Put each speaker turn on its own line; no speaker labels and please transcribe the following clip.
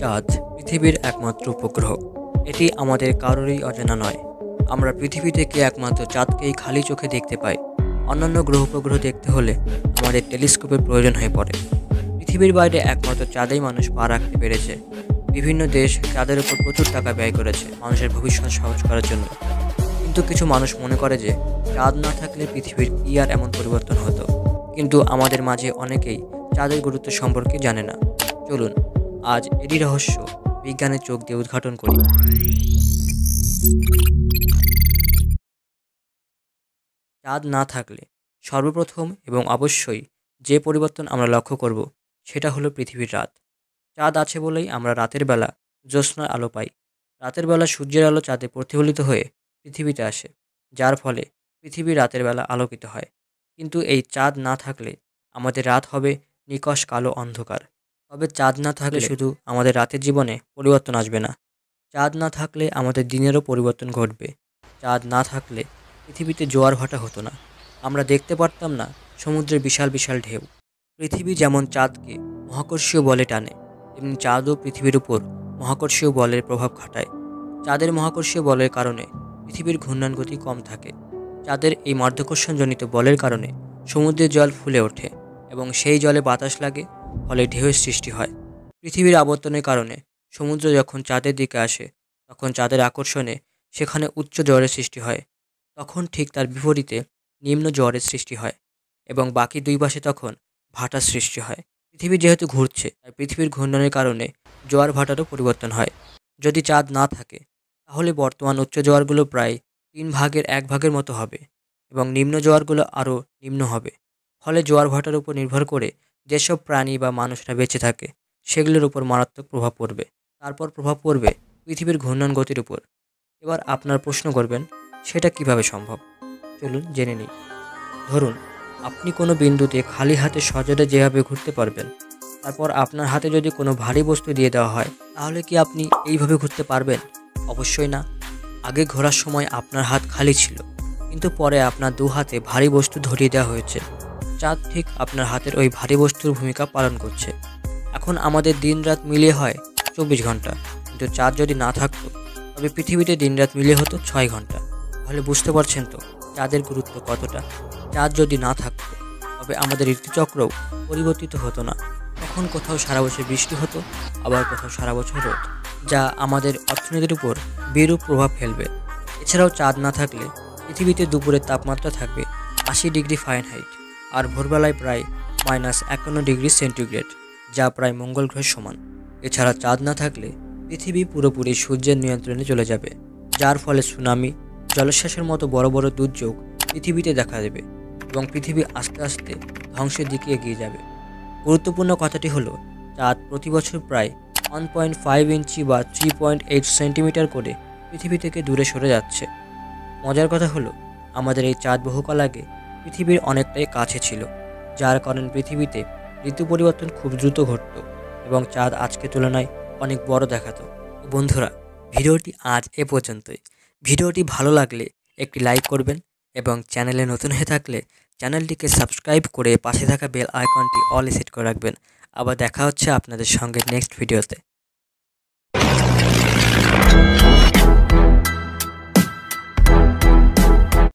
চাঁদ পৃথিবীর একমাত্র উপগ্রহ। এটি আমাদের কারোরই অজানা নয়। আমরা পৃথিবী থেকে একমাত্র চাঁদকেই খালি চোখে দেখতে পাই। অন্যান্য গ্রহ উপগ্রহ দেখতে হলে আমাদের টেলিস্কোপের প্রয়োজন হয়ে পড়ে। পৃথিবীর বাইরে একমাত্র চাঁদেই মানুষ পা রাখতে পেরেছে। বিভিন্ন দেশ চাঁদের উপর প্রচুর টাকা ব্যয় করেছে মানুষের ভবিষ্যৎ সহজ করার জন্য। কিন্তু কিছু মানুষ মনে করে যে চাঁদ না থাকলে পৃথিবীর কি আর এমন পরিবর্তন হতো। কিন্তু আমাদের মাঝে অনেকেই চাঁদের গুরুত্ব সম্পর্কে জানে না। চলুন আজ এরই রহস্য বিজ্ঞানের চোখ দিয়ে উদ্ঘাটন করি। চাঁদ না থাকলে সর্বপ্রথম এবং অবশ্যই যে পরিবর্তন আমরা লক্ষ্য করব সেটা হলো পৃথিবীর রাত। চাঁদ আছে বলেই আমরা রাতের বেলা জ্যোৎস্নার আলো পাই। রাতের বেলা সূর্যের আলো চাঁদে প্রতিফলিত হয়ে পৃথিবীতে আসে, যার ফলে পৃথিবী রাতের বেলা আলোকিত হয়। কিন্তু এই চাঁদ না থাকলে আমাদের রাত হবে নিকষ কালো অন্ধকার। তবে চাঁদ না থাকলে শুধু আমাদের রাতের জীবনে পরিবর্তন আসবে না, চাঁদ না থাকলে আমাদের দিনেরও পরিবর্তন ঘটবে। চাঁদ না থাকলে পৃথিবীতে জোয়ার ভাটা হতো না, আমরা দেখতে পারতাম না সমুদ্রের বিশাল বিশাল ঢেউ। পৃথিবী যেমন চাঁদকে মহাকর্ষীয় বলে টানে, তেমনি চাঁদও পৃথিবীর উপর মহাকর্ষীয় বলের প্রভাব খাটায়। চাঁদের মহাকর্ষীয় বলের কারণে পৃথিবীর ঘূর্ণন গতি কম থাকে। চাঁদের এই মাধ্যাকর্ষণজনিত বলের কারণে সমুদ্রের জল ফুলে ওঠে এবং সেই জলে বাতাস লাগে, ফলে ঢেউয়ের সৃষ্টি হয়। পৃথিবীর আবর্তনের কারণে সমুদ্র যখন চাঁদের দিকে আসে তখন চাঁদের আকর্ষণে সেখানে উচ্চ জোয়ারের সৃষ্টি হয়। তখন ঠিক তার বিপরীতে নিম্ন জোয়ারের সৃষ্টি হয় এবং বাকি দুই পাশে তখন ভাটার সৃষ্টি হয়। পৃথিবী যেহেতু ঘুরছে তাই পৃথিবীর ঘূর্ণনের কারণে জোয়ার ভাটারও পরিবর্তন হয়। যদি চাঁদ না থাকে তাহলে বর্তমান উচ্চ জোয়ারগুলো প্রায় 1/3 মতো হবে এবং নিম্ন জোয়ারগুলো আরও নিম্ন হবে। ফলে জোয়ার ভাটার উপর নির্ভর করে যেসব প্রাণী বা মানুষরা বেঁচে থাকে সেগুলোর উপর মারাত্মক প্রভাব পড়বে। তারপর প্রভাব পড়বে পৃথিবীর ঘূর্ণন গতির উপর। এবার আপনার প্রশ্ন করবেন, সেটা কিভাবে সম্ভব? চলুন জেনে নিই। ধরুন আপনি কোনো বিন্দুতে খালি হাতে সজোরে যেভাবে ঘুরতে পারবেন, তারপর আপনার হাতে যদি কোনো ভারী বস্তু দিয়ে দেওয়া হয়, তাহলে কি আপনি এইভাবে ঘুরতে পারবেন? অবশ্যই না। আগে ঘোরার সময় আপনার হাত খালি ছিল, কিন্তু পরে আপনার দু হাতে ভারী বস্তু ধরিয়ে দেওয়া হয়েছে। চাঁদ ঠিক আপনার হাতের ওই ভারী বস্তুর ভূমিকা পালন করছে। এখন আমাদের দিন রাত মিলিয়ে হয় 24 ঘন্টা, কিন্তু চাঁদ যদি না থাকতো তবে পৃথিবীতে দিনরাত মিলিয়ে হতো 6 ঘন্টা। তাহলে বুঝতে পারছেন তো চাঁদের গুরুত্ব কতটা। চাঁদ যদি না থাকতো তবে আমাদের ঋতুচক্রও পরিবর্তিত হতো না। তখন কোথাও সারা বছর বৃষ্টি হতো, আবার কোথাও সারা বছর রোদ, যা আমাদের অর্থনীতির উপর বিরূপ প্রভাব ফেলবে। এছাড়াও চাঁদ না থাকলে পৃথিবীতে দুপুরের তাপমাত্রা থাকবে 80 ডিগ্রি ফারেনহাইট আর ভোরবেলায় প্রায় -51 ডিগ্রি সেন্টিগ্রেড, যা প্রায় মঙ্গল গ্রহের সমান। এছাড়া চাঁদ না থাকলে পৃথিবী পুরোপুরি সূর্যের নিয়ন্ত্রণে চলে যাবে, যার ফলে সুনামি, জলোচ্ছ্বাসের মতো বড় বড় দুর্যোগ পৃথিবীতে দেখা দেবে এবং পৃথিবী আস্তে আস্তে ধ্বংসের দিকে এগিয়ে যাবে। গুরুত্বপূর্ণ কথাটি হলো চাঁদ প্রতি বছর প্রায় 1.5 ইঞ্চি বা 3.8 সেন্টিমিটার করে পৃথিবী থেকে দূরে সরে যাচ্ছে। মজার কথা হলো আমাদের এই চাঁদ বহুকাল আগে পৃথিবীর অনেকটাই কাছে ছিল, যার কারণে পৃথিবীতে ঋতু পরিবর্তন খুব দ্রুত ঘটত এবং চাঁদ আজকের তুলনায় অনেক বড় দেখাতো। বন্ধুরা, ভিডিওটি আজ এ পর্যন্তই। ভিডিওটি ভালো লাগলে একটি লাইক করবেন এবং চ্যানেলে নতুন হয়ে থাকলে চ্যানেলটিকে সাবস্ক্রাইব করে পাশে থাকা বেল আইকনটি অলে সেট করে রাখবেন। আবার দেখা হচ্ছে আপনাদের সঙ্গে নেক্সট ভিডিওতে।